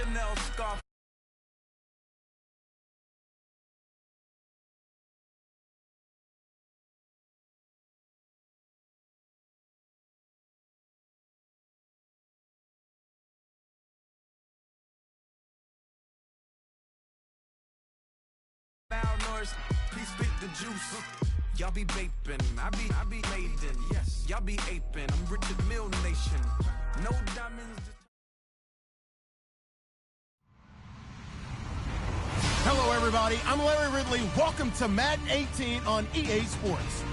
Chanel scarf. Please spit the juice. Y'all be vaping, I be laden. Yes, y'all be aping. I'm Richard Mill Nation. No diamonds. Hello, everybody. I'm Larry Ridley. Welcome to Madden 18 on EA Sports.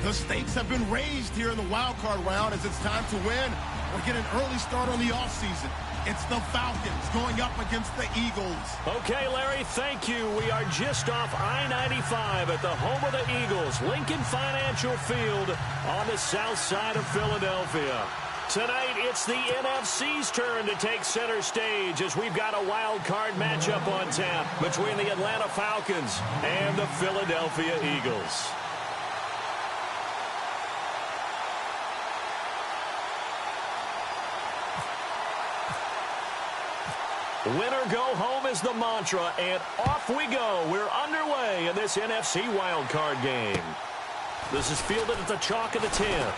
The stakes have been raised here in the wild card round as it's time to win or get an early start on the offseason. It's the Falcons going up against the Eagles. Okay, Larry, thank you. We are just off I-95 at the home of the Eagles, Lincoln Financial Field on the south side of Philadelphia. Tonight, it's the NFC's turn to take center stage as we've got a wild card matchup on tap between the Atlanta Falcons and the Philadelphia Eagles. Winner go home is the mantra, and off we go. We're underway in this NFC wildcard game. This is fielded at the chalk of the 10.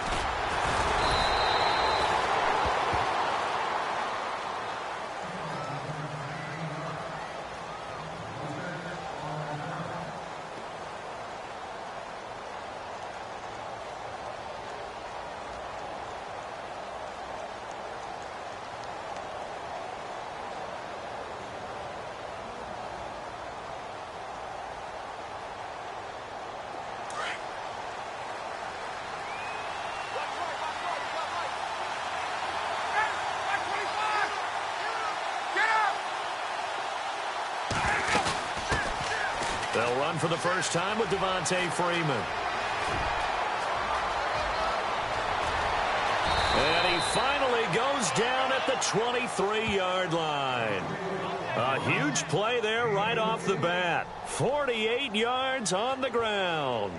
They'll run for the first time with Devontae Freeman. And he finally goes down at the 23-yard line. A huge play there right off the bat. 48 yards on the ground.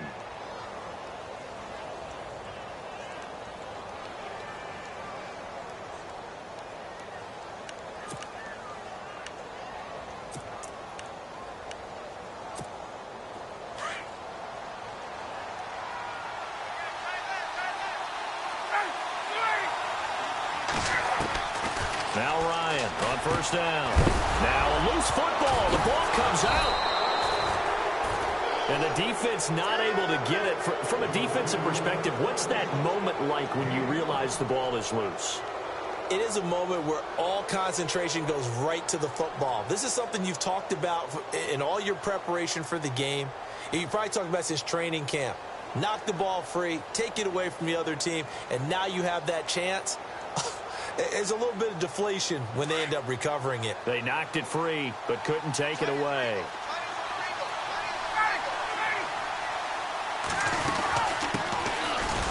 Now Ryan on first down. Now a loose football. The ball comes out. And the defense not able to get it. From a defensive perspective, what's that moment like when you realize the ball is loose? It is a moment where all concentration goes right to the football. This is something you've talked about in all your preparation for the game. And you probably talked about since training camp. Knock the ball free, take it away from the other team, and now you have that chance. There's a little bit of deflation when they end up recovering it. They knocked it free, but couldn't take it away.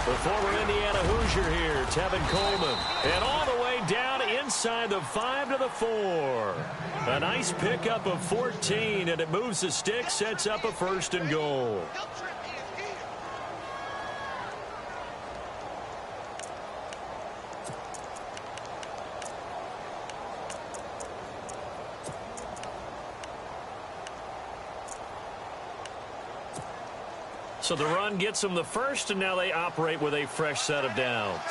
The former Indiana Hoosier here, Tevin Coleman. And all the way down inside the 5 to the 4. A nice pickup of 14, and it moves the stick, sets up a 1st and goal. So the run gets them the first, and now they operate with a fresh set of downs.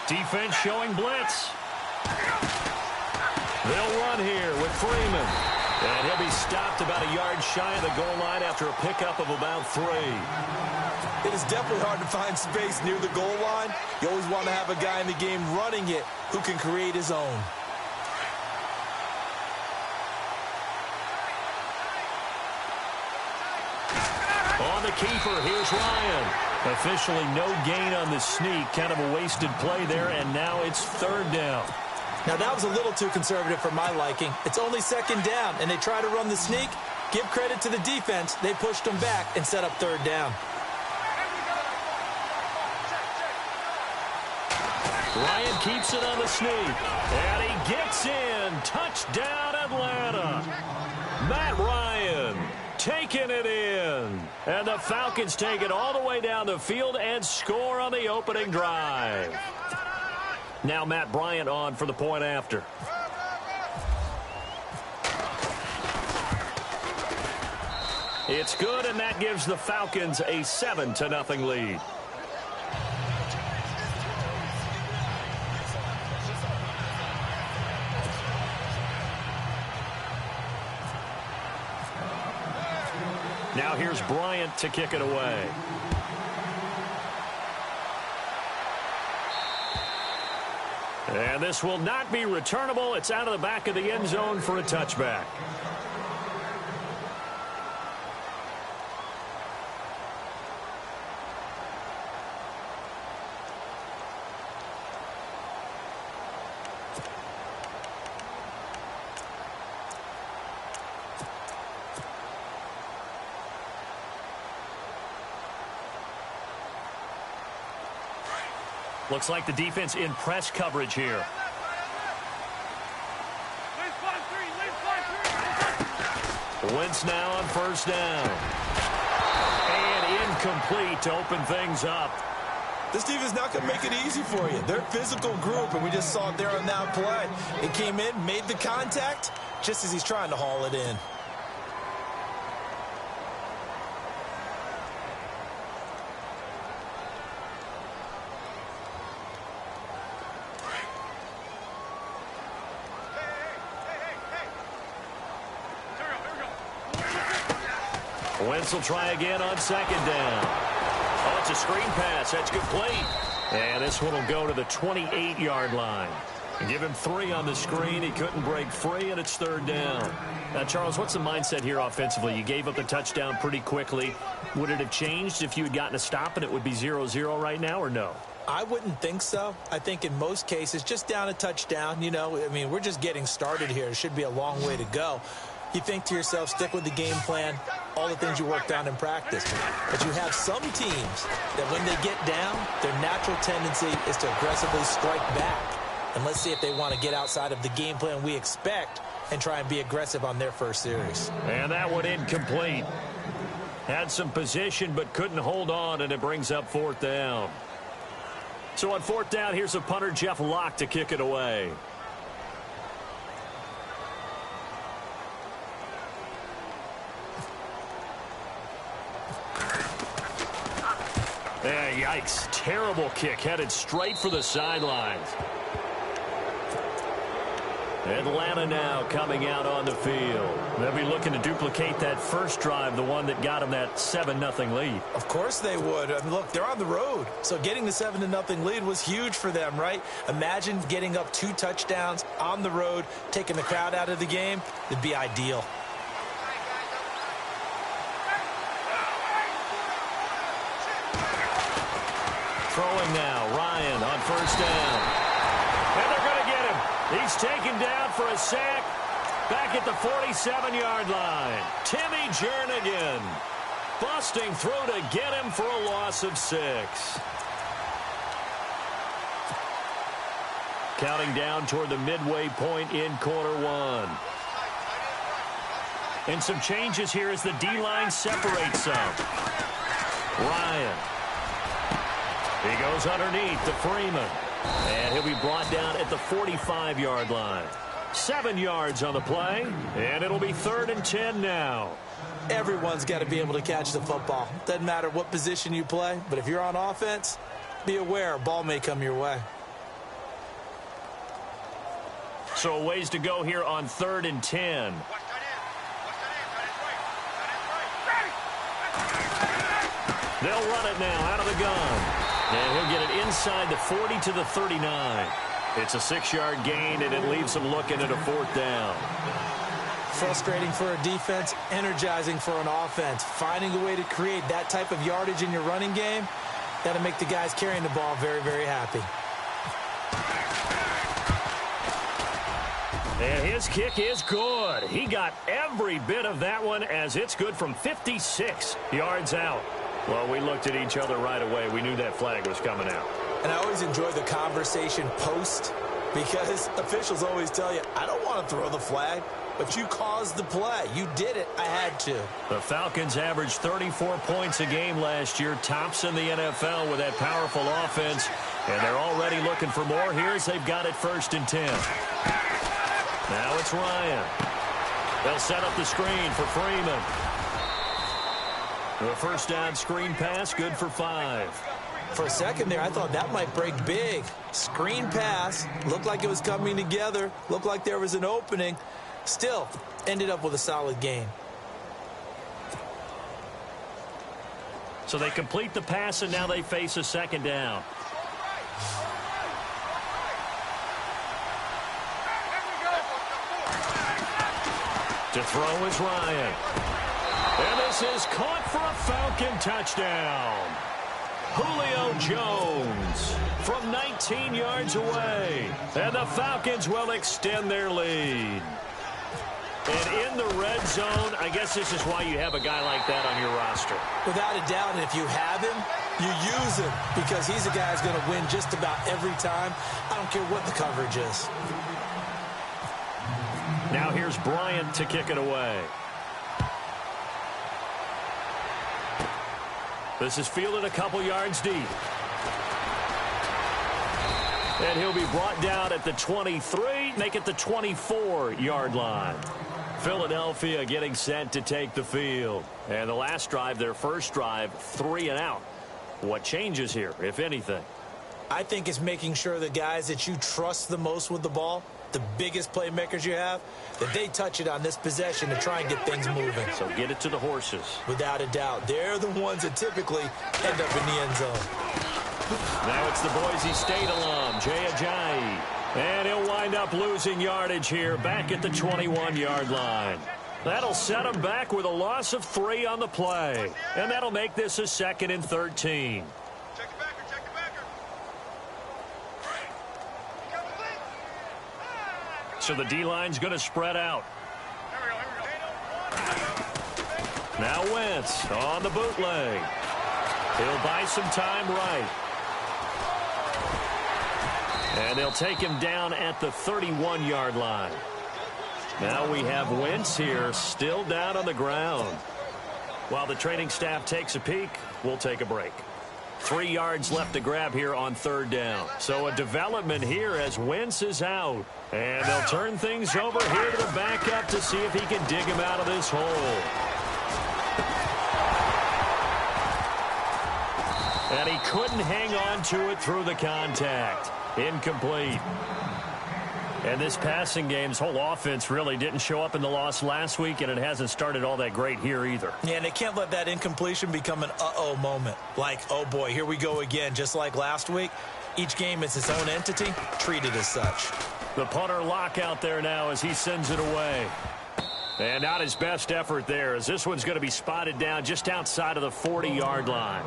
Defense showing blitz. They'll run here with Freeman. And he'll be stopped about a yard shy of the goal line after a pickup of about 3. It is definitely hard to find space near the goal line. You always want to have a guy in the game running it who can create his own. On the keeper, here's Ryan. Officially no gain on the sneak. Kind of a wasted play there, and now it's 3rd down. Now, that was a little too conservative for my liking. It's only 2nd down, and they try to run the sneak. Give credit to the defense. They pushed them back and set up 3rd down. Ryan keeps it on the sneak. And he gets in. Touchdown, Atlanta. Matt Ryan taking it in. And the Falcons take it all the way down the field and score on the opening drive. Now Matt Bryant on for the point after. It's good, and that gives the Falcons a 7-0 lead. Now here's Bryant to kick it away. And this will not be returnable. It's out of the back of the end zone for a touchback. Looks like the defense in press coverage here. Wentz now on first down. And incomplete to open things up. This defense not going to make it easy for you. They're a physical group, and we just saw it there on that play. It came in, made the contact, just as he's trying to haul it in. Wentz will try again on second down. Oh, it's a screen pass. That's complete. And this one will go to the 28-yard line. And give him 3 on the screen. He couldn't break free, and it's third down. Now, Charles, what's the mindset here offensively? You gave up the touchdown pretty quickly. Would it have changed if you had gotten a stop and it would be 0-0 right now, or no? I wouldn't think so. I think in most cases, just down a touchdown, you know, I mean, we're just getting started here. It should be a long way to go. You think to yourself, stick with the game plan, all the things you worked on in practice. But you have some teams that when they get down, their natural tendency is to aggressively strike back. And let's see if they want to get outside of the game plan we expect and try and be aggressive on their first series. And that one incomplete. Had some position but couldn't hold on, and it brings up fourth down. So on fourth down, here's a punter, Jeff Locke, to kick it away. Yikes. Terrible kick headed straight for the sidelines. Atlanta now coming out on the field. They'll be looking to duplicate that first drive, the one that got them that 7-0 lead. Of course they would. I mean, look, they're on the road. So getting the 7-0 lead was huge for them, right? Imagine getting up 2 touchdowns on the road, taking the crowd out of the game. It'd be ideal. Throwing now, Ryan on first down. And they're going to get him. He's taken down for a sack back at the 47-yard line. Timmy Jernigan busting through to get him for a loss of 6. Counting down toward the midway point in quarter 1. And some changes here as the D-line separates some. Ryan. He goes underneath to Freeman. And he'll be brought down at the 45-yard line. 7 yards on the play, and it'll be 3rd and 10 now. Everyone's got to be able to catch the football. Doesn't matter what position you play, but if you're on offense, be aware a ball may come your way. So a ways to go here on 3rd and 10. They'll run it now out of the gun. And he'll get it inside the 40 to the 39. It's a 6-yard gain, and it leaves them looking at a 4th down. Frustrating for a defense, energizing for an offense. Finding a way to create that type of yardage in your running game, that'll make the guys carrying the ball very, very happy. And his kick is good. He got every bit of that one, as it's good from 56 yards out. Well, we looked at each other right away. We knew that flag was coming out. And I always enjoy the conversation post, because officials always tell you, I don't want to throw the flag, but you caused the play. You did it. I had to. The Falcons averaged 34 points a game last year, tops in the NFL with that powerful offense. And they're already looking for more. Here's they've got it 1st and 10. Now it's Ryan. They'll set up the screen for Freeman. The first down screen pass, good for 5. For a second there, I thought that might break big. Screen pass, looked like it was coming together, looked like there was an opening. Still, ended up with a solid gain. So they complete the pass, and now they face a 2nd down. To throw is Ryan. And this is caught for a Falcon touchdown. Julio Jones from 19 yards away. And the Falcons will extend their lead. And in the red zone, I guess this is why you have a guy like that on your roster. Without a doubt, and if you have him, you use him because he's a guy who's going to win just about every time. I don't care what the coverage is. Now here's Bryant to kick it away. This is fielded a couple yards deep. And he'll be brought down at the 23, make it the 24-yard line. Philadelphia getting set to take the field. And the last drive, their first drive, 3 and out. What changes here, if anything? I think it's making sure the guys that you trust the most with the ball, the biggest playmakers you have, that they touch it on this possession to try and get things moving. So get it to the horses. Without a doubt. They're the ones that typically end up in the end zone. Now it's the Boise State alum, Jay Ajayi. And he'll wind up losing yardage here back at the 21-yard line. That'll set him back with a loss of 3 on the play. And that'll make this a 2nd and 13. So the D-line's going to spread out. Now Wentz on the bootleg. He'll buy some time right. And they'll take him down at the 31-yard line. Now we have Wentz here still down on the ground. While the training staff takes a peek, we'll take a break. 3 yards left to grab here on 3rd down. So a development here as Wentz is out. And they'll turn things over here to the backup to see if he can dig him out of this hole. And he couldn't hang on to it through the contact. Incomplete. And this passing game's whole offense really didn't show up in the loss last week, and it hasn't started all that great here either. Yeah, and they can't let that incompletion become an uh-oh moment. Like, oh boy, here we go again, just like last week. Each game is its own entity, treated as such. The punter lock out there now as he sends it away. And not his best effort there, as this one's going to be spotted down just outside of the 40-yard line.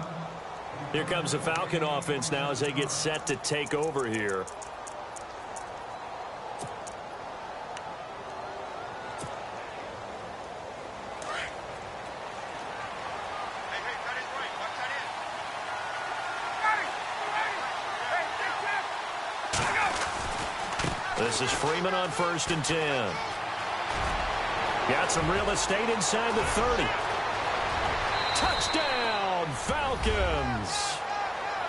Here comes the Falcon offense now as they get set to take over here. This is Freeman on 1st and 10. Got some real estate inside the 30. Touchdown, Falcons.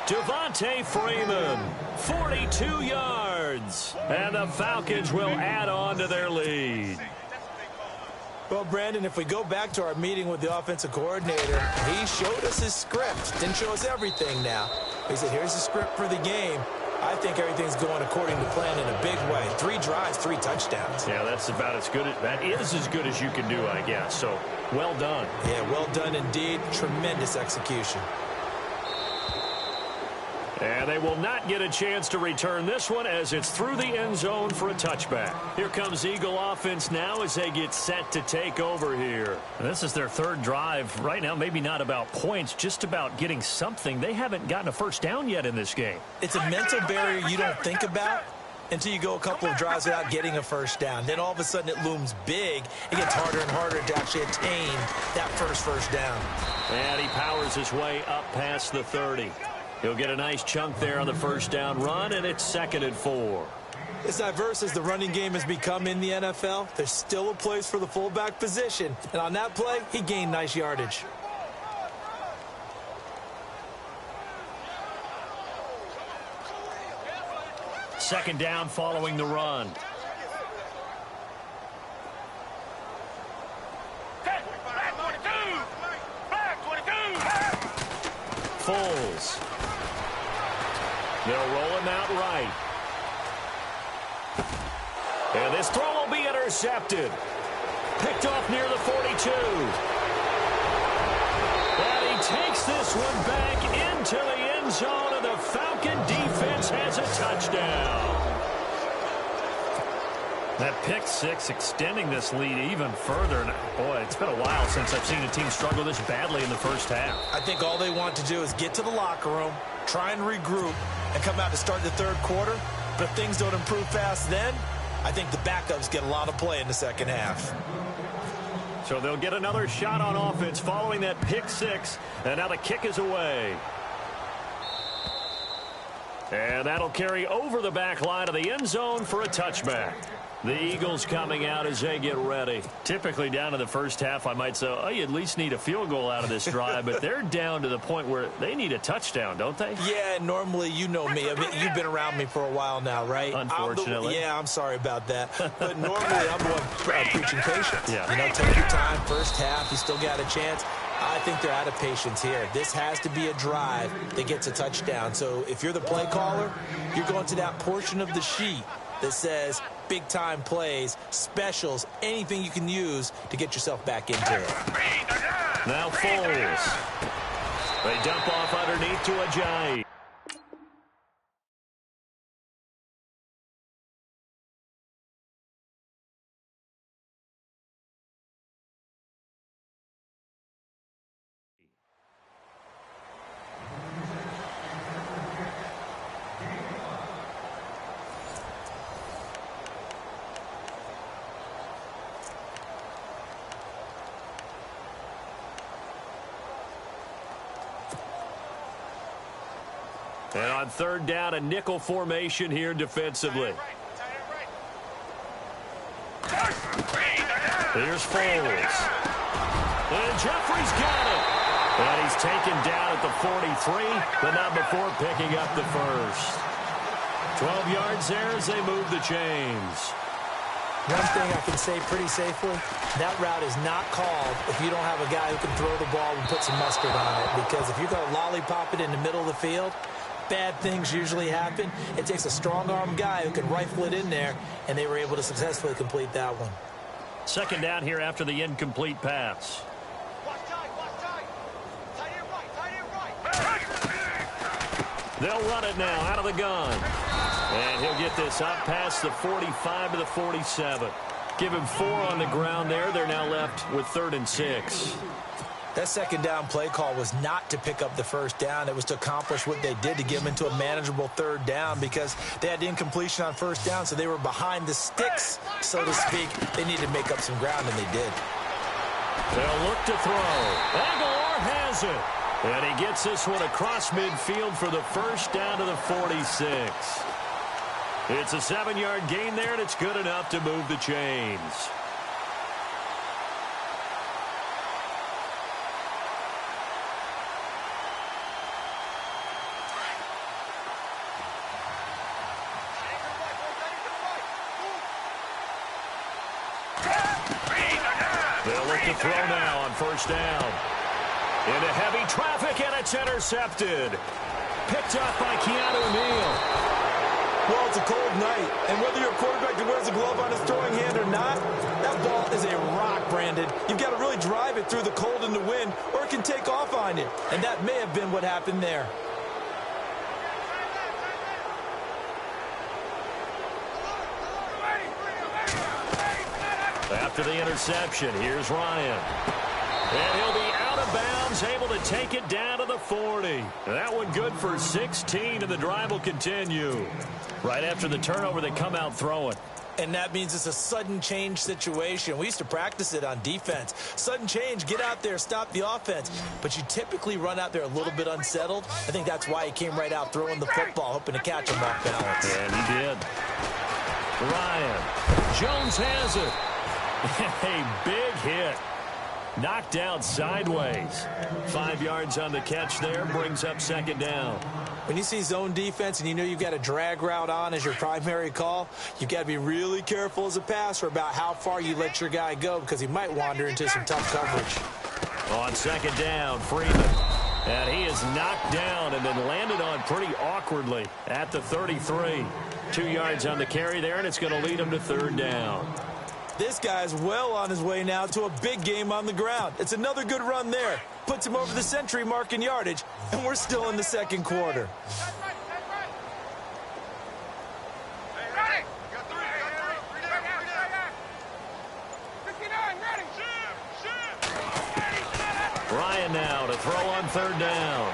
Devontae Freeman, 42 yards. And the Falcons will add on to their lead. Well, Brandon, if we go back to our meeting with the offensive coordinator, he showed us his script. Didn't show us everything now. He said, here's the script for the game. I think everything's going according to plan in a big way. 3 drives, 3 touchdowns. Yeah, that's about as good. That is as good as you can do, I guess. So, well done. Yeah, well done indeed. Tremendous execution. And they will not get a chance to return this one as it's through the end zone for a touchback. Here comes Eagle offense now as they get set to take over here. And this is their 3rd drive. Right now, maybe not about points, just about getting something. They haven't gotten a first down yet in this game. It's a mental barrier you don't think about until you go a couple of drives without getting a first down. Then all of a sudden it looms big. It gets harder and harder to actually attain that first down. And he powers his way up past the 30. He'll get a nice chunk there on the first down run, and it's 2nd and 4. As diverse as the running game has become in the NFL, there's still a place for the fullback position. And on that play, he gained nice yardage. Second down following the run. Foles. They'll roll him out right. And this throw will be intercepted. Picked off near the 42. And he takes this one back into the end zone, and the Falcon defense has a touchdown. That pick six extending this lead even further. And boy, it's been a while since I've seen a team struggle this badly in the first half. I think all they want to do is get to the locker room, try and regroup, and come out to start the third quarter. But if things don't improve fast then, I think the backups get a lot of play in the second half. So they'll get another shot on offense following that pick six. And now the kick is away. And that'll carry over the back line of the end zone for a touchback. The Eagles coming out as they get ready. Typically down to the first half, I might say, oh, you at least need a field goal out of this drive. But they're down to the point where they need a touchdown, don't they? Yeah, normally, you know me. I mean, you've been around me for a while now, right? Unfortunately. I'm sorry about that. But normally, I'm the one preaching patience. Yeah. You know, take your time. First half, you still got a chance. I think they're out of patience here. This has to be a drive that gets a touchdown. So if you're the play caller, you're going to that portion of the sheet that says big-time plays, specials, anything you can use to get yourself back into it. Now Foles. They dump off underneath to Ajayi. And on third down, a nickel formation here defensively. Here's Foles. And Jeffrey's got it. And he's taken down at the 43, but not before picking up the first. 12 yards there as they move the chains. One thing I can say pretty safely, that route is not called if you don't have a guy who can throw the ball and put some mustard on it. Because if you're going to lollipop it in the middle of the field, bad things usually happen. It takes a strong-arm guy who can rifle it in there, and they were able to successfully complete that one. Second down here after the incomplete pass. They'll run it now out of the gun. And he'll get this up past the 45 to the 47. Give him 4 on the ground there. They're now left with 3rd and 6. That second down play call was not to pick up the first down. It was to accomplish what they did to get them into a manageable 3rd down because they had incompletion on first down, so they were behind the sticks, so to speak. They needed to make up some ground, and they did. They'll look to throw. Aguilar has it. And he gets this one across midfield for the first down to the 46. It's a 7-yard gain there, and it's good enough to move the chains. They'll look to throw now on first down. Into heavy traffic, and it's intercepted. Picked up by Keanu Neal. Well, it's a cold night, and whether you're a quarterback that wears a glove on his throwing hand or not, that ball is a rock, Brandon. You've got to really drive it through the cold and the wind, or it can take off on you. And that may have been what happened there. After the interception, here's Ryan. And he'll be out of bounds, able to take it down to the 40. That one good for 16, and the drive will continue. Right after the turnover, they come out throwing. And that means it's a sudden change situation. We used to practice it on defense. Sudden change, get out there, stop the offense. But you typically run out there a little bit unsettled. I think that's why he came right out throwing the football, hoping to catch him off balance. And he did. Ryan. Jones has it. A big hit. Knocked out sideways. 5 yards on the catch there, brings up second down. When you see zone defense and you know you've got a drag route on as your primary call, you've got to be really careful as a passer about how far you let your guy go because he might wander into some tough coverage. On second down, Freeman. And he is knocked down and then landed on pretty awkwardly at the 33. 2 yards on the carry there, and it's going to lead him to third down. This guy's well on his way now to a big game on the ground. It's another good run there. Puts him over the century mark in yardage, and we're still in the second quarter. Ryan now to throw on third down.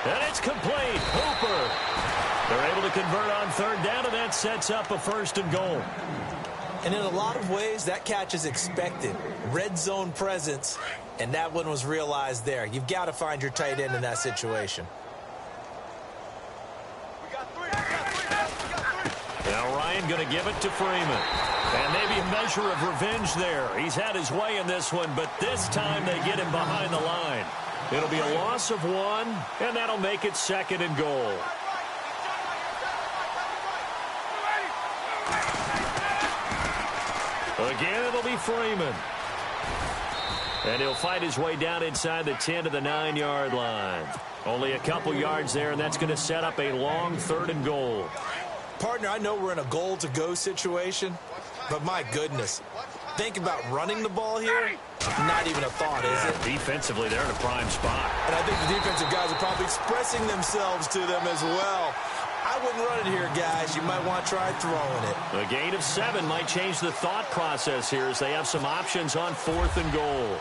And it's complete. Hooper. They're able to convert on third down, and that sets up a first and goal. And in a lot of ways, that catch is expected. Red zone presence, and that one was realized there. You've got to find your tight end in that situation. Now Ryan going to give it to Freeman. And maybe a measure of revenge there. He's had his way in this one, but this time they get him behind the line. It'll be a loss of 1, and that'll make it second and goal. Again, it'll be Freeman. And he'll fight his way down inside the 10 to the 9-yard line. Only a couple yards there, and that's going to set up a long third and goal. Partner, I know we're in a goal-to-go situation, but my goodness, think about running the ball here. Not even a thought, is it? Defensively, they're in a prime spot. And I think the defensive guys are probably expressing themselves to them as well. I wouldn't run it here, guys. You might want to try throwing it. A gain of 7 might change the thought process here as they have some options on fourth and goal.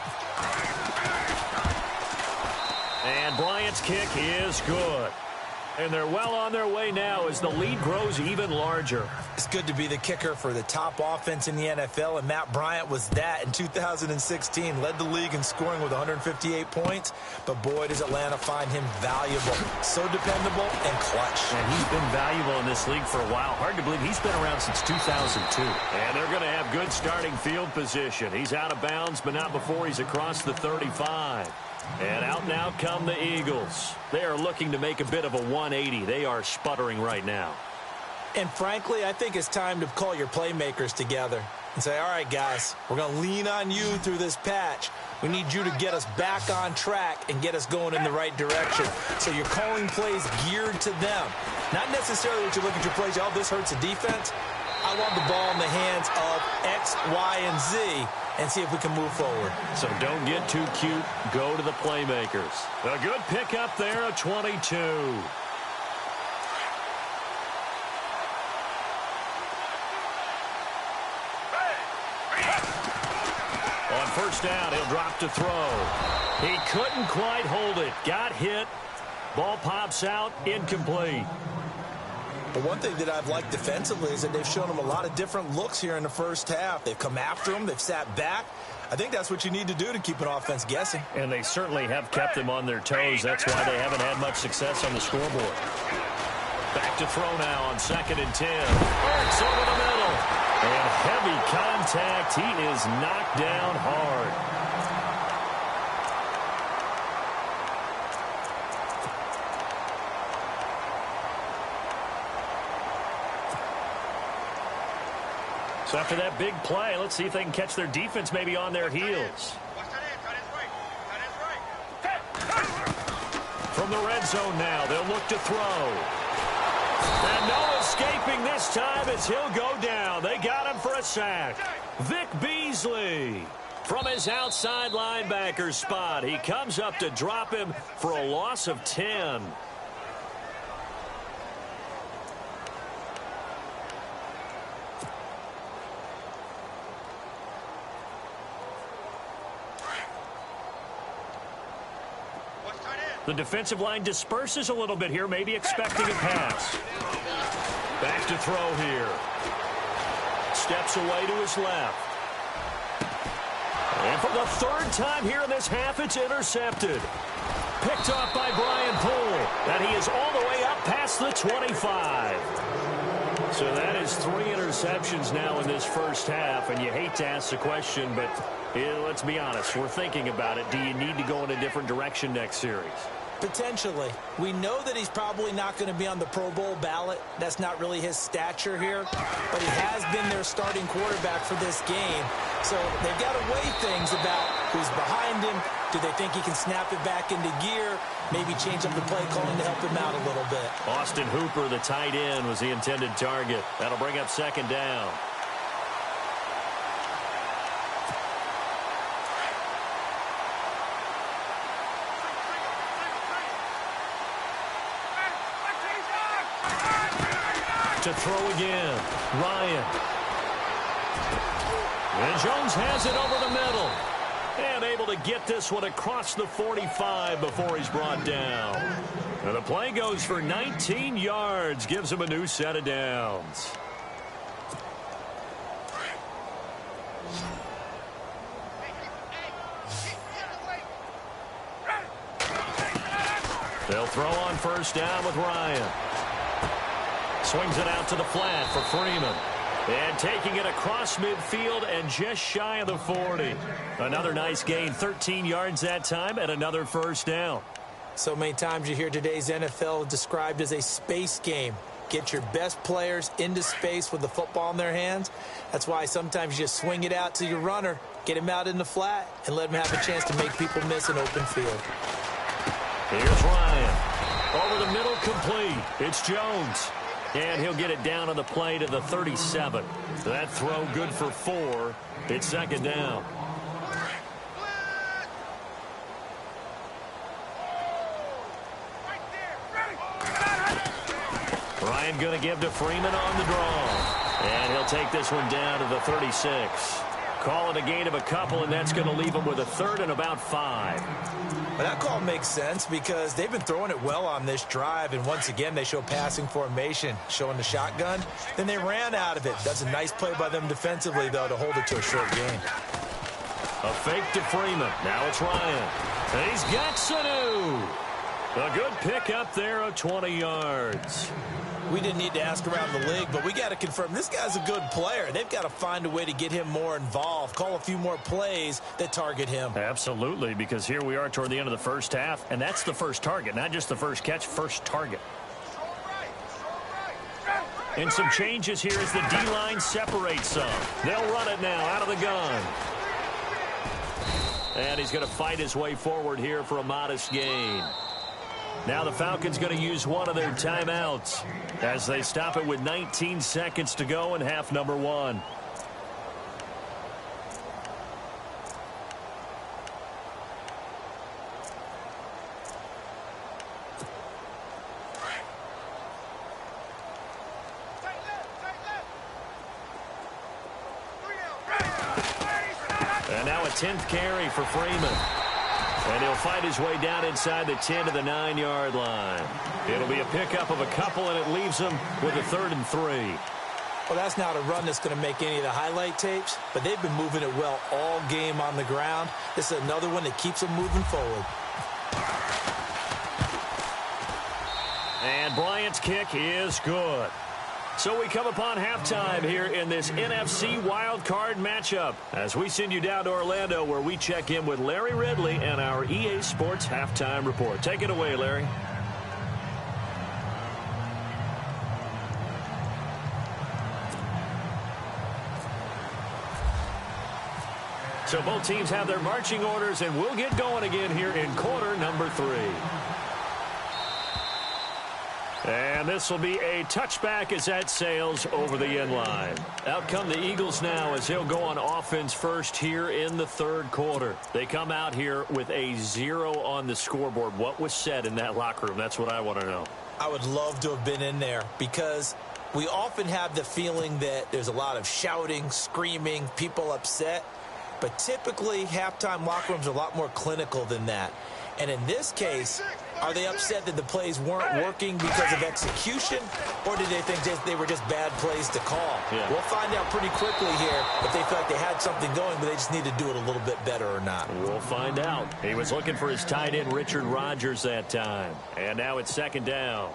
And Bryant's kick is good. And they're well on their way now as the lead grows even larger. It's good to be the kicker for the top offense in the NFL, and Matt Bryant was that in 2016. Led the league in scoring with 158 points, but boy, does Atlanta find him valuable. So dependable and clutch. And he's been valuable in this league for a while. Hard to believe he's been around since 2002. And they're going to have good starting field position. He's out of bounds, but not before he's across the 35. And out now come the Eagles. They are looking to make a bit of a 180. They are sputtering right now. And frankly, I think it's time to call your playmakers together and say, all right, guys, we're going to lean on you through this patch. We need you to get us back on track and get us going in the right direction. So you're calling plays geared to them. Not necessarily that you look at your plays, oh, this hurts the defense. I want the ball in the hands of X, Y, and Z and see if we can move forward. So don't get too cute. Go to the playmakers. A good pickup there, a 22. On first down, he'll drop to throw. He couldn't quite hold it. Got hit. Ball pops out, incomplete. But one thing that I've liked defensively is that they've shown him a lot of different looks here in the first half. They've come after him. They've sat back. I think that's what you need to do to keep an offense guessing. And they certainly have kept them on their toes. That's why they haven't had much success on the scoreboard. Back to throw now on second and 10. Ertz over the middle. And heavy contact. He is knocked down hard. So after that big play, let's see if they can catch their defense maybe on their heels. From the red zone now, they'll look to throw. And no escaping this time as he'll go down. They got him for a sack. Vic Beasley from his outside linebacker spot. He comes up to drop him for a loss of 10. The defensive line disperses a little bit here, maybe expecting a pass. Back to throw here. Steps away to his left. And for the third time here in this half, it's intercepted. Picked off by Brian Poole. And he is all the way up past the 25. So that is 3 interceptions now in this first half. And you hate to ask the question, but let's be honest. We're thinking about it. Do you need to go in a different direction next series? Potentially. We know that he's probably not going to be on the Pro Bowl ballot. That's not really his stature here. But he has been their starting quarterback for this game. So they've got to weigh things about who's behind him. Do they think he can snap it back into gear? Maybe change up the play calling to help him out a little bit. Austin Hooper, the tight end, was the intended target. That'll bring up second down. To throw again, Ryan. And Jones has it over the middle. And able to get this one across the 45 before he's brought down. And the play goes for 19 yards, gives him a new set of downs. They'll throw on first down with Ryan. Swings it out to the flat for Freeman. And taking it across midfield and just shy of the 40. Another nice gain, 13 yards that time, and another first down. So many times you hear today's NFL described as a space game. Get your best players into space with the football in their hands. That's why sometimes you just swing it out to your runner, get him out in the flat, and let him have a chance to make people miss an open field. Here's Ryan. Over the middle, complete. It's Jones. And he'll get it down on the play to the 37. That throw good for 4. It's second down. Ryan going to give to Freeman on the draw. And he'll take this one down to the 36. Call it a gain of a couple, and that's going to leave him with a third and about 5. Well, that call makes sense because they've been throwing it well on this drive, and once again they show passing formation, showing the shotgun. Then they ran out of it. That's a nice play by them defensively, though, to hold it to a short gain. A fake to Freeman. Now it's Ryan. And he's got Sanu. A good pick up there of 20 yards. We didn't need to ask around the league, but we got to confirm this guy's a good player. They've got to find a way to get him more involved, call a few more plays that target him. Absolutely, because here we are toward the end of the first half, and that's the first target, not just the first catch, first target. And some changes here as the D-line separates some. They'll run it now out of the gun. And he's going to fight his way forward here for a modest gain. Now the Falcons going to use one of their timeouts as they stop it with 19 seconds to go in half number 1. And now a 10th carry for Freeman. And he'll fight his way down inside the 10 to the 9-yard line. It'll be a pickup of a couple, and it leaves him with a 3rd and 3. Well, that's not a run that's going to make any of the highlight tapes, but they've been moving it well all game on the ground. This is another one that keeps them moving forward. And Bryant's kick is good. So we come upon halftime here in this NFC wildcard matchup as we send you down to Orlando where we check in with Larry Ridley and our EA Sports Halftime Report. Take it away, Larry. So both teams have their marching orders, and we'll get going again here in quarter number 3. And this will be a touchback as that sails over the end line. Out come the Eagles now as they'll go on offense first here in the 3rd quarter. They come out here with a 0 on the scoreboard. What was said in that locker room? That's what I want to know. I would love to have been in there because we often have the feeling that there's a lot of shouting, screaming, people upset. But typically, halftime locker rooms are a lot more clinical than that. And in this case, are they upset that the plays weren't working because of execution, or did they think they were just bad plays to call? Yeah. We'll find out pretty quickly here if they feel like they had something going, but they just need to do it a little bit better or not. We'll find out. He was looking for his tight end, Richard Rodgers, that time. And now it's second down.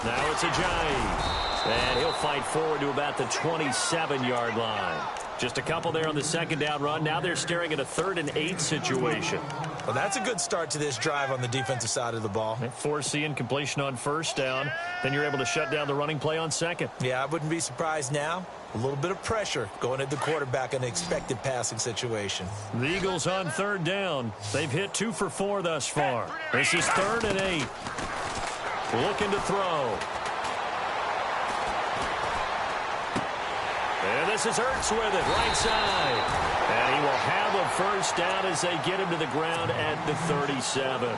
Now it's Ajayi. And he'll fight forward to about the 27-yard line. Just a couple there on the second down run. Now they're staring at a 3rd and 8 situation. Well, that's a good start to this drive on the defensive side of the ball. Forcing completion on first down. Then you're able to shut down the running play on second. Yeah, I wouldn't be surprised now. A little bit of pressure going at the quarterback in an expected passing situation. The Eagles on 3rd down. They've hit 2 for 4 thus far. This is 3rd and 8. Looking to throw. And this is Ertz with it, right side. And he will have a first down as they get him to the ground at the 37.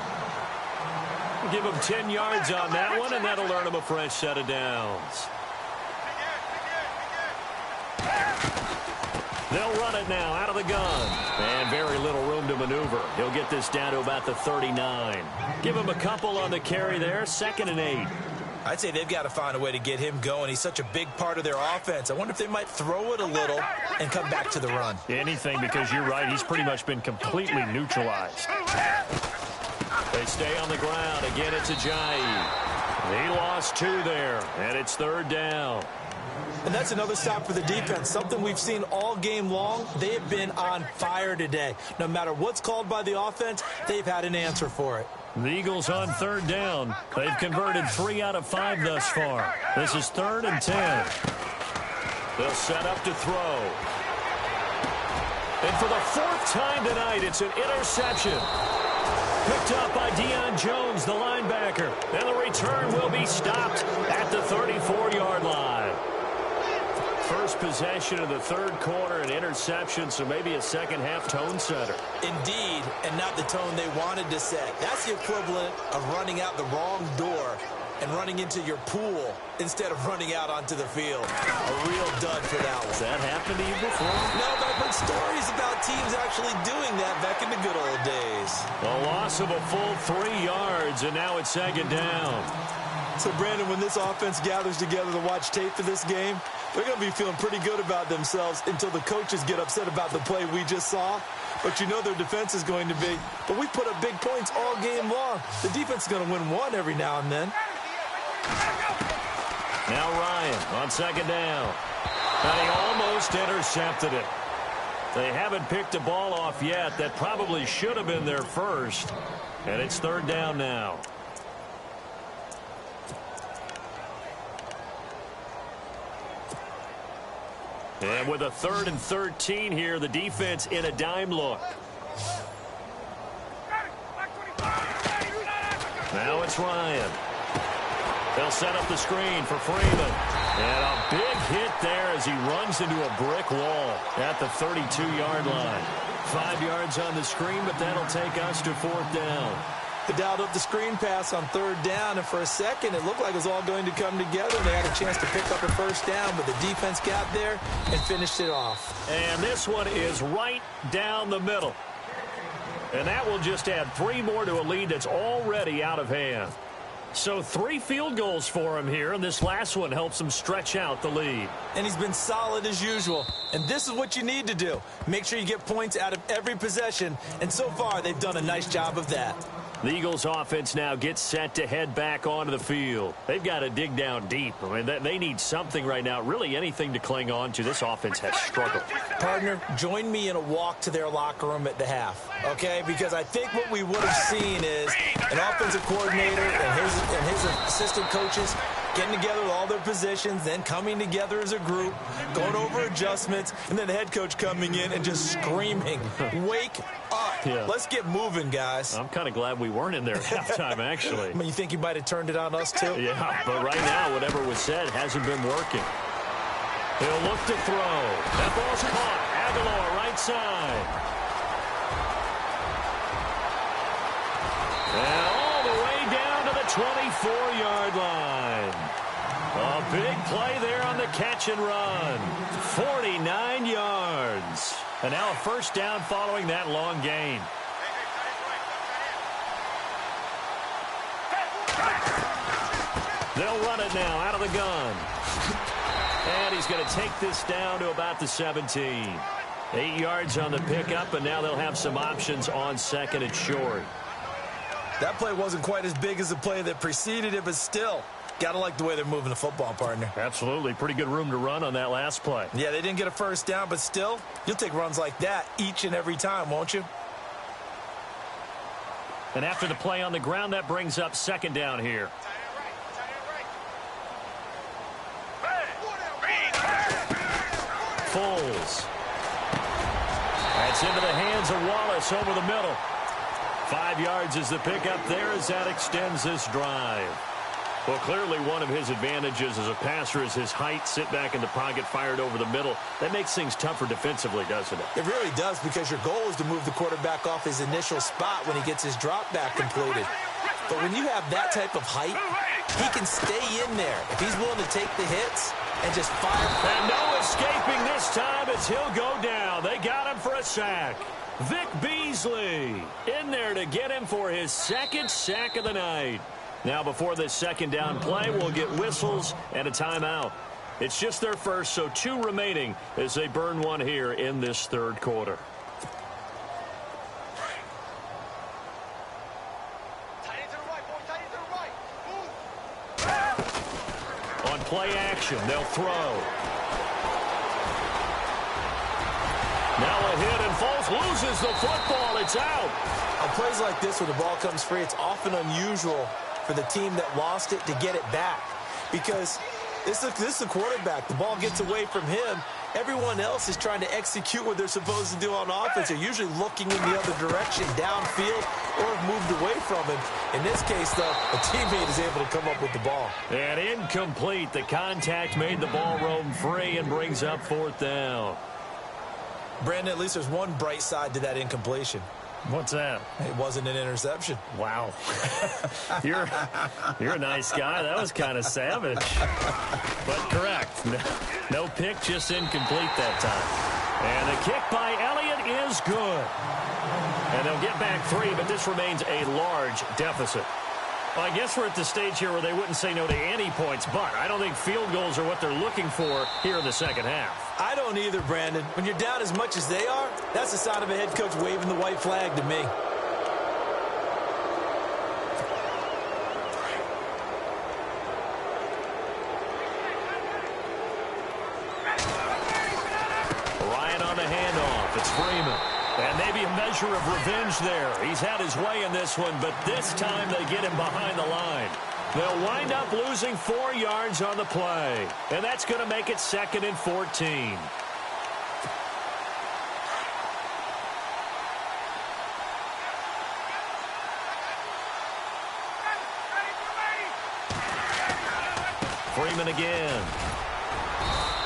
We'll give him 10 yards on that one, and that'll earn him a fresh set of downs. They'll run it now out of the gun. And very little room to maneuver. He'll get this down to about the 39. Give him a couple on the carry there, 2nd and 8. I'd say they've got to find a way to get him going. He's such a big part of their offense. I wonder if they might throw it a little and come back to the run. Anything, because you're right. He's pretty much been completely neutralized. They stay on the ground. Again, it's Ajayi. He lost 2 there, and it's 3rd down. And that's another stop for the defense, something we've seen all game long. They have been on fire today. No matter what's called by the offense, they've had an answer for it. The Eagles on 3rd down. They've converted 3 out of 5 thus far. This is 3rd and 10. They'll set up to throw. And for the 4th time tonight, it's an interception. Picked up by Deion Jones, the linebacker. And the return will be stopped at the 34-yard line. First possession of the 3rd quarter, an interception, so maybe a second-half tone setter. Indeed, and not the tone they wanted to set. That's the equivalent of running out the wrong door and running into your pool instead of running out onto the field. A real dud for that one. Has that happened to you before? No, but I've heard stories about teams actually doing that back in the good old days. A loss of a full 3 yards, and now it's 2nd down. So, Brandon, when this offense gathers together to watch tape for this game, they're going to be feeling pretty good about themselves until the coaches get upset about the play we just saw. But you know their defense is going to be. But we put up big points all game long. The defense is going to win one every now and then. Now Ryan on 2nd down. And he almost intercepted it. They haven't picked a ball off yet. That probably should have been their first. And it's 3rd down now. And with a 3rd and 13 here, the defense in a dime look. Now it's Ryan. They'll set up the screen for Freeman. And a big hit there as he runs into a brick wall at the 32-yard line. 5 yards on the screen, but that'll take us to 4th down. They dialed up the screen pass on 3rd down, and for a second it looked like it was all going to come together. They had a chance to pick up a first down, but the defense got there and finished it off. And this one is right down the middle. And that will just add 3 more to a lead that's already out of hand. So 3 field goals for him here, and this last one helps him stretch out the lead. And he's been solid as usual. And this is what you need to do. Make sure you get points out of every possession. And so far, they've done a nice job of that. The Eagles offense now gets set to head back onto the field. They've got to dig down deep. I mean, they need something right now, really anything to cling on to. This offense has struggled. Partner, join me in a walk to their locker room at the half, okay? Because I think what we would have seen is an offensive coordinator and his assistant coaches getting together with all their positions, then coming together as a group, going over adjustments, and then the head coach coming in and just screaming, wake up. Yeah. Let's get moving, guys. I'm kind of glad we weren't in there at halftime, actually. I mean, you think you might have turned it on us, too? Yeah, but right now, whatever was said hasn't been working. He'll look to throw. That ball's caught. Aguilar, right side. And all the way down to the 24-yard line. A big play there on the catch and run. 49 yards. And now a first down following that long gain. They'll run it now out of the gun. And he's going to take this down to about the 17. 8 yards on the pickup, and now they'll have some options on 2nd and short. That play wasn't quite as big as the play that preceded it, but still, Gotta like the way they're moving the football, partner. Absolutely. Pretty good room to run on that last play. Yeah, they didn't get a first down, but still, you'll take runs like that each and every time, won't you? And after the play on the ground, that brings up second down here. Foles. That's into the hands of Wallace over the middle. 5 yards is the pickup there as that extends this drive. Well, clearly one of his advantages as a passer is his height. Sit back in the pocket, fired over the middle. That makes things tougher defensively, doesn't it? It really does, because your goal is to move the quarterback off his initial spot when he gets his drop back completed. But when you have that type of height, he can stay in there if he's willing to take the hits and just fire. And no escaping this time as he'll go down. They got him for a sack. Vic Beasley in there to get him for his second sack of the night. Now, before this second down play, we'll get whistles and a timeout. It's just their first, so 2 remaining as they burn one here in this third quarter. On play action, they'll throw. Now a hit, and Foles loses the football. It's out. On plays like this where the ball comes free, it's often unusual for the team that lost it to get it back, because this is the quarterback. The ball gets away from him. Everyone else is trying to execute what they're supposed to do on offense. They're usually looking in the other direction, downfield, or have moved away from him. In this case, though, a teammate is able to come up with the ball. And incomplete. The contact made the ball roam free and brings up fourth down. Brandon, at least there's one bright side to that incompletion. What's that? It wasn't an interception. Wow. You're a nice guy. That was kind of savage. But correct. No pick, just incomplete that time. And the kick by Elliott is good. And they'll get back 3, but this remains a large deficit. Well, I guess we're at the stage here where they wouldn't say no to any points, but I don't think field goals are what they're looking for here in the second half. I don't either, Brandon. When you're down as much as they are, that's the sign of a head coach waving the white flag to me. Ryan on the handoff. It's Freeman. And maybe a measure of revenge there. He's had his way in this one, but this time they get him behind the line. They'll wind up losing 4 yards on the play. And that's going to make it 2nd and 14. Freeman again.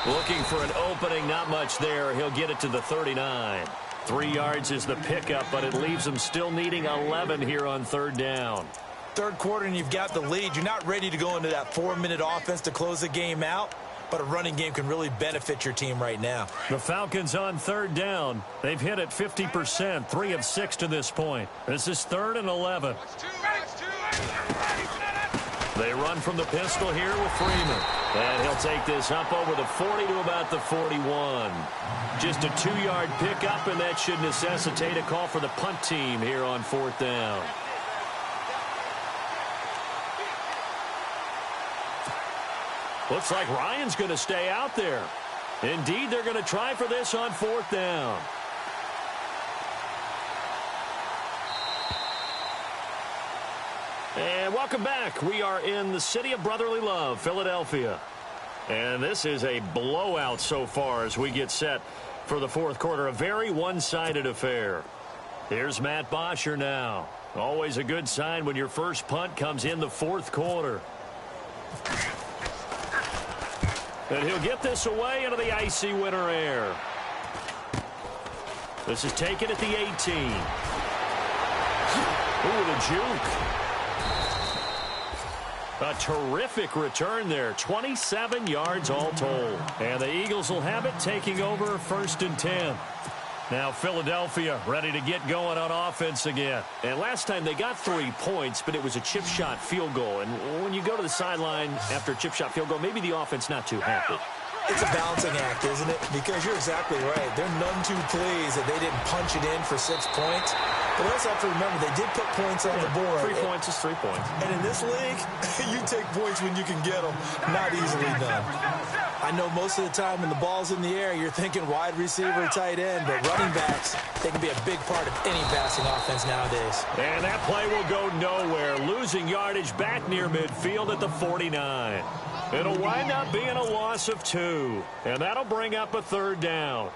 Looking for an opening, not much there. He'll get it to the 39. 3 yards is the pickup, but it leaves them still needing 11 here on third down. Third quarter and you've got the lead. You're not ready to go into that 4-minute offense to close the game out, but a running game can really benefit your team right now. The Falcons on third down. They've hit it 50%, 3 of 6 to this point. This is 3rd and 11. They run from the pistol here with Freeman. And he'll take this up over the 40 to about the 41. Just a 2-yard pickup, and that should necessitate a call for the punt team here on 4th down. Looks like Ryan's going to stay out there. Indeed, they're going to try for this on 4th down. And welcome back. We are in the city of brotherly love, Philadelphia. And this is a blowout so far as we get set for the fourth quarter. A very one-sided affair. Here's Matt Bosher now. Always a good sign when your first punt comes in the fourth quarter. And he'll get this away into the icy winter air. This is taken at the 18. Ooh, the juke. A terrific return there. 27 yards all told. And the Eagles will have it, taking over 1st and 10. Now Philadelphia ready to get going on offense again. And last time they got 3 points, but it was a chip shot field goal. And when you go to the sideline after a chip shot field goal, maybe the offense not too happy. It's a balancing act, isn't it? Because you're exactly right. They're none too pleased that they didn't punch it in for 6 points. But also have to remember, they did put points on the board. 3 points is 3 points. And in this league, you take points when you can get them. Not easily done. I know most of the time when the ball's in the air, you're thinking wide receiver, tight end, but running backs, they can be a big part of any passing offense nowadays. And that play will go nowhere, losing yardage back near midfield at the 49. It'll wind up being a loss of 2, and that'll bring up a 3rd down.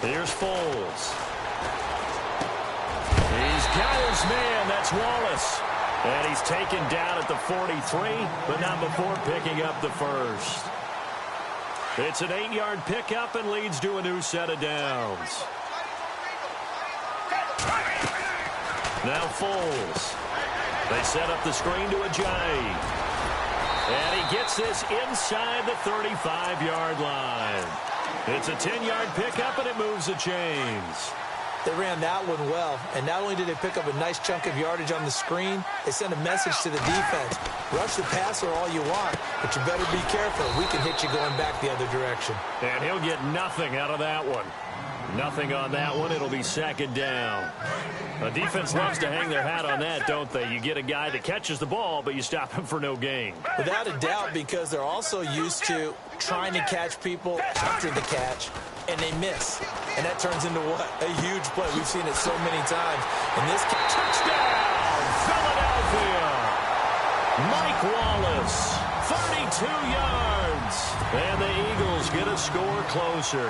Here's Foles. He's got his man. That's Wallace. And he's taken down at the 43, but not before picking up the first. It's an 8-yard pickup and leads to a new set of downs. Now Foles. They set up the screen to Ajayi. And he gets this inside the 35-yard line. It's a 10-yard pickup, and it moves the chains. They ran that one well, and not only did they pick up a nice chunk of yardage on the screen, they sent a message to the defense. Rush the passer all you want, but you better be careful. We can hit you going back the other direction. And he'll get nothing out of that one. Nothing on that one. It'll be 2nd down. The defense loves to hang their hat on that, don't they? You get a guy that catches the ball, but you stop him for no gain. Without a doubt, because they're also used to trying to catch people after the catch, and they miss. And that turns into what? A huge play. We've seen it so many times. And this Touchdown, Philadelphia. Mike Wallace, 32 yards. And the Eagles get a score closer.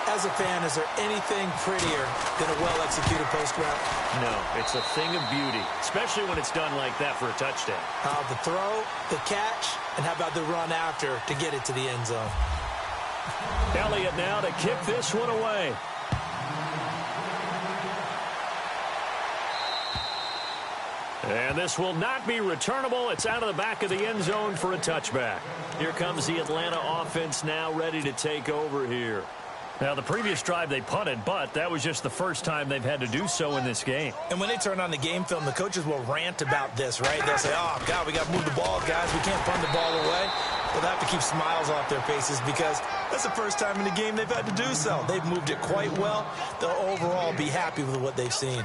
As a fan, is there anything prettier than a well-executed post route? No, it's a thing of beauty, especially when it's done like that for a touchdown. The throw, the catch, and how about the run after to get it to the end zone? Elliott now to kick this one away. And this will not be returnable. It's out of the back of the end zone for a touchback. Here comes the Atlanta offense now ready to take over here. Now, the previous drive they punted, but that was just the first time they've had to do so in this game. And when they turn on the game film, the coaches will rant about this, right? They'll say, oh, God, we got to move the ball, guys. We can't punt the ball away. But they have to keep smiles off their faces because that's the first time in the game they've had to do so. They've moved it quite well. They'll overall be happy with what they've seen.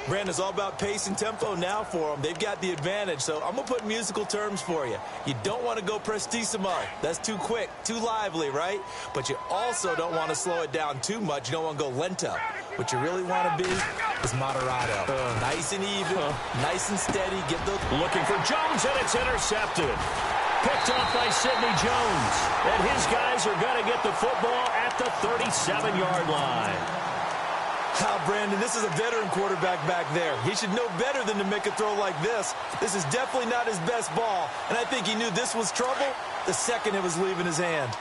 Brandon, it's all about pace and tempo now for them. They've got the advantage, so I'm going to put musical terms for you. You don't want to go prestissimo. That's too quick, too lively, right? But you also don't want to slow it down too much. You don't want to go lento. What you really want to be is moderato. Nice and even, nice and steady. Get the looking for Jones, and it's intercepted. Picked off by Sidney Jones. And his guys are going to get the football at the 37-yard line. Brandon, this is a veteran quarterback back there. He should know better than to make a throw like this. This is definitely not his best ball, and I think he knew this was trouble the second it was leaving his hand.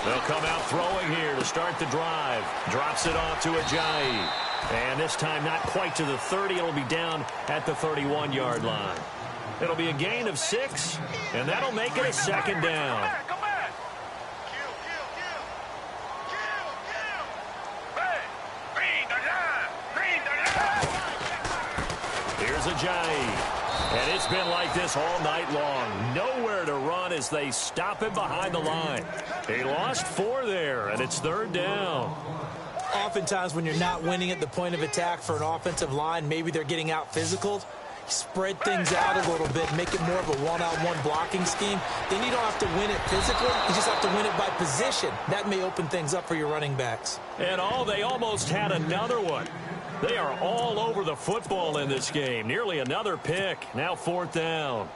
They'll come out throwing here to start the drive. Drops it off to Ajayi. And this time not quite to the 30. It'll be down at the 31-yard line. It'll be a gain of 6, and that'll make it a 2nd down. Ajayi. And it's been like this all night long. Nowhere to run as they stop him behind the line. He lost 4 there, and it's 3rd down. Oftentimes when you're not winning at the point of attack for an offensive line, maybe they're getting out physical. Spread things out a little bit, make it more of a one-on-one blocking scheme. Then you don't have to win it physically. You just have to win it by position. That may open things up for your running backs. And they almost had another one. They are all over the football in this game. Nearly another pick. Now 4th down.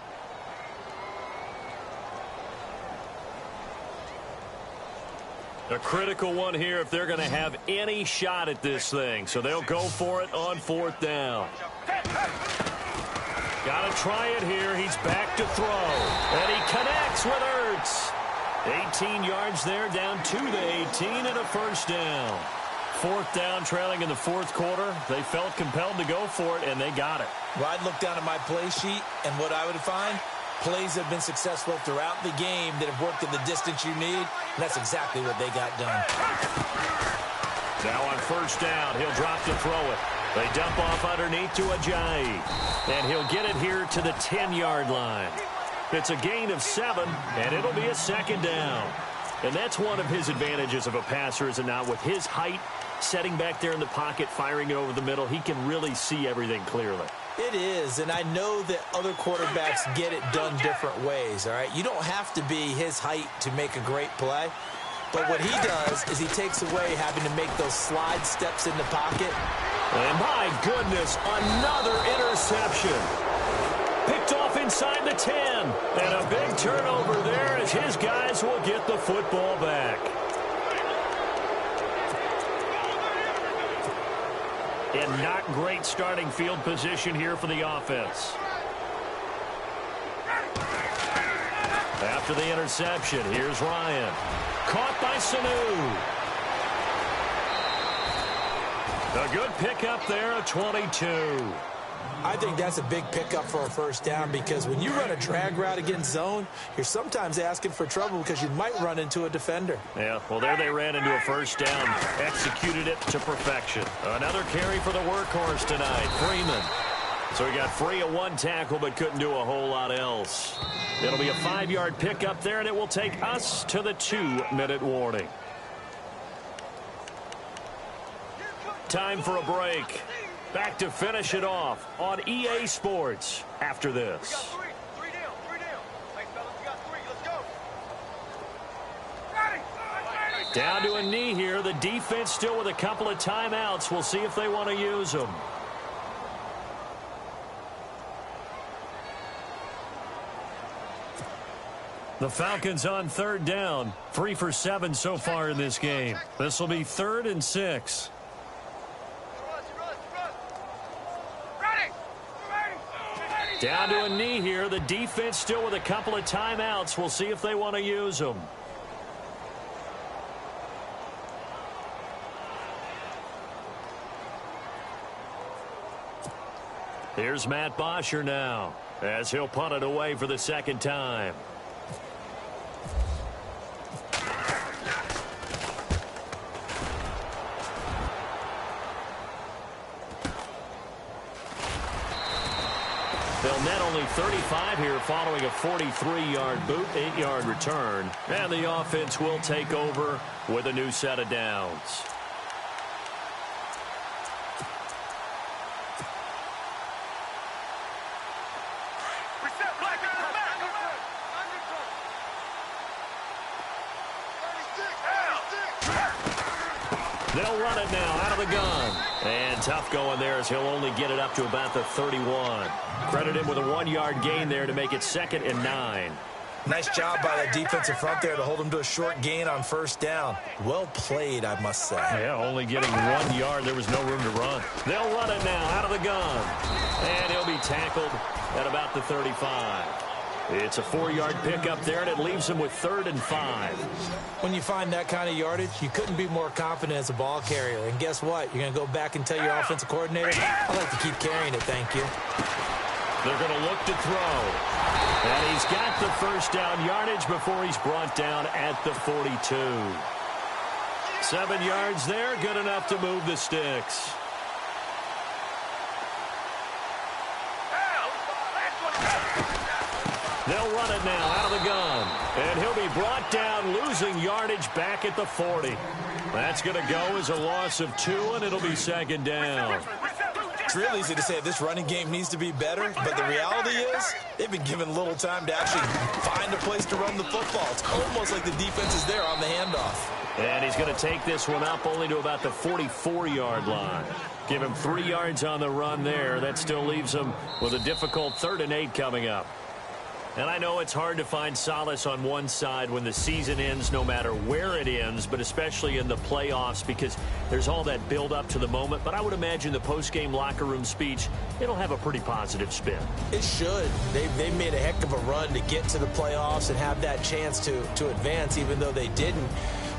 A critical one here if they're going to have any shot at this thing. So they'll go for it on 4th down. Got to try it here. He's back to throw. And he connects with Ertz. 18 yards there, down to the 18 and a 1st down. 4th down, trailing in the 4th quarter. They felt compelled to go for it, and they got it. Well, I'd look down at my play sheet, and what I would find, Plays have been successful throughout the game that have worked in the distance you need, and that's exactly what they got done. Now on first down, he'll drop to throw it. They dump off underneath to Ajayi, and he'll get it here to the 10-yard line. It's a gain of 7, and it'll be a second down. And that's one of his advantages of a passer, is it not? With his height, setting back there in the pocket, firing it over the middle, he can really see everything clearly. It is, and I know that other quarterbacks get it done different ways, all right? You don't have to be his height to make a great play. But what he does is he takes away having to make those slide steps in the pocket. And my goodness, another interception. Picked off inside the 10. And a big turnover there as his guys will get the football back. And not great starting field position here for the offense. After the interception, here's Ryan. Caught by Sanu. A good pickup there, a 22. I think that's a big pickup for a first down, because when you run a drag route against zone, you're sometimes asking for trouble because you might run into a defender. Yeah, well, there they ran into a first down, executed it to perfection. Another carry for the workhorse tonight, Freeman. So he got free of one tackle but couldn't do a whole lot else. It'll be a 5-yard pickup there, and it will take us to the 2-minute warning. Time for a break. Back to finish it off on EA Sports after this. Down to a knee here. The defense still with a couple of timeouts. We'll see if they want to use them. The Falcons on third down. 3 for 7 so far in this game. This will be 3rd and 6. Down to a knee here. The defense still with a couple of timeouts. We'll see if they want to use them. Here's Matt Bosher now, as he'll punt it away for the second time. They'll net only 35 here following a 43-yard boot, 8-yard return. And the offense will take over with a new set of downs. They'll run it now out of the gun. And tough going there as he'll only get it up to about the 31. Credit him with a 1-yard gain there to make it 2nd and 9. Nice job by that defensive front there to hold him to a short gain on first down. Well played, I must say. Yeah, only getting 1 yard. There was no room to run. They'll run it now out of the gun. And he'll be tackled at about the 35. It's a 4-yard pickup there, and it leaves him with 3rd and 5. When you find that kind of yardage, you couldn't be more confident as a ball carrier. And guess what? You're going to go back and tell your offensive coordinator, I'd like to keep carrying it, thank you. They're going to look to throw. And he's got the first down yardage before he's brought down at the 42. 7 yards there, good enough to move the sticks. They'll run it now out of the gun. And he'll be brought down, losing yardage back at the 40. That's going to go as a loss of 2, and it'll be 2nd down. It's real easy to say this running game needs to be better, but the reality is they've been given little time to actually find a place to run the football. It's almost like the defense is there on the handoff. And he's going to take this one up only to about the 44-yard line. Give him 3 yards on the run there. That still leaves him with a difficult 3rd and 8 coming up. And I know it's hard to find solace on one side when the season ends, no matter where it ends, but especially in the playoffs, because there's all that build up to the moment. But I would imagine the post-game locker room speech, it'll have a pretty positive spin. It should. They made a heck of a run to get to the playoffs and have that chance to advance, even though they didn't.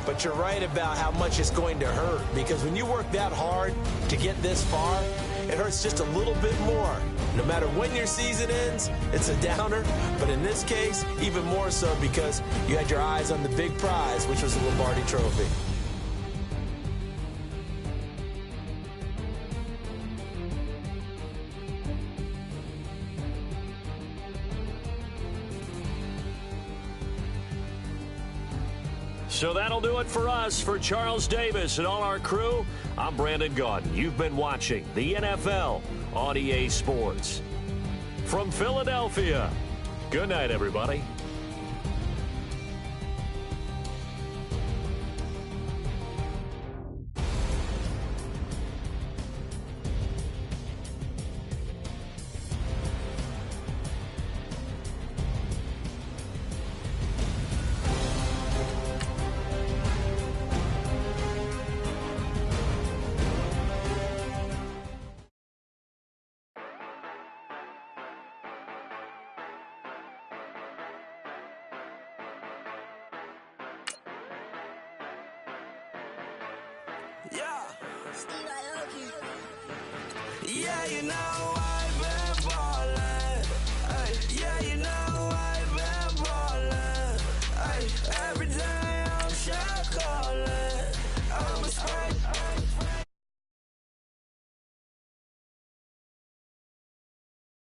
But you're right about how much it's going to hurt, because when you work that hard to get this far, it hurts just a little bit more. No matter when your season ends, it's a downer. But in this case, even more so because you had your eyes on the big prize, which was the Lombardi Trophy. So that'll do it for us. For Charles Davis and all our crew, I'm Brandon Gaudin. You've been watching the NFL on EA Sports. From Philadelphia, good night, everybody. Yeah, you know I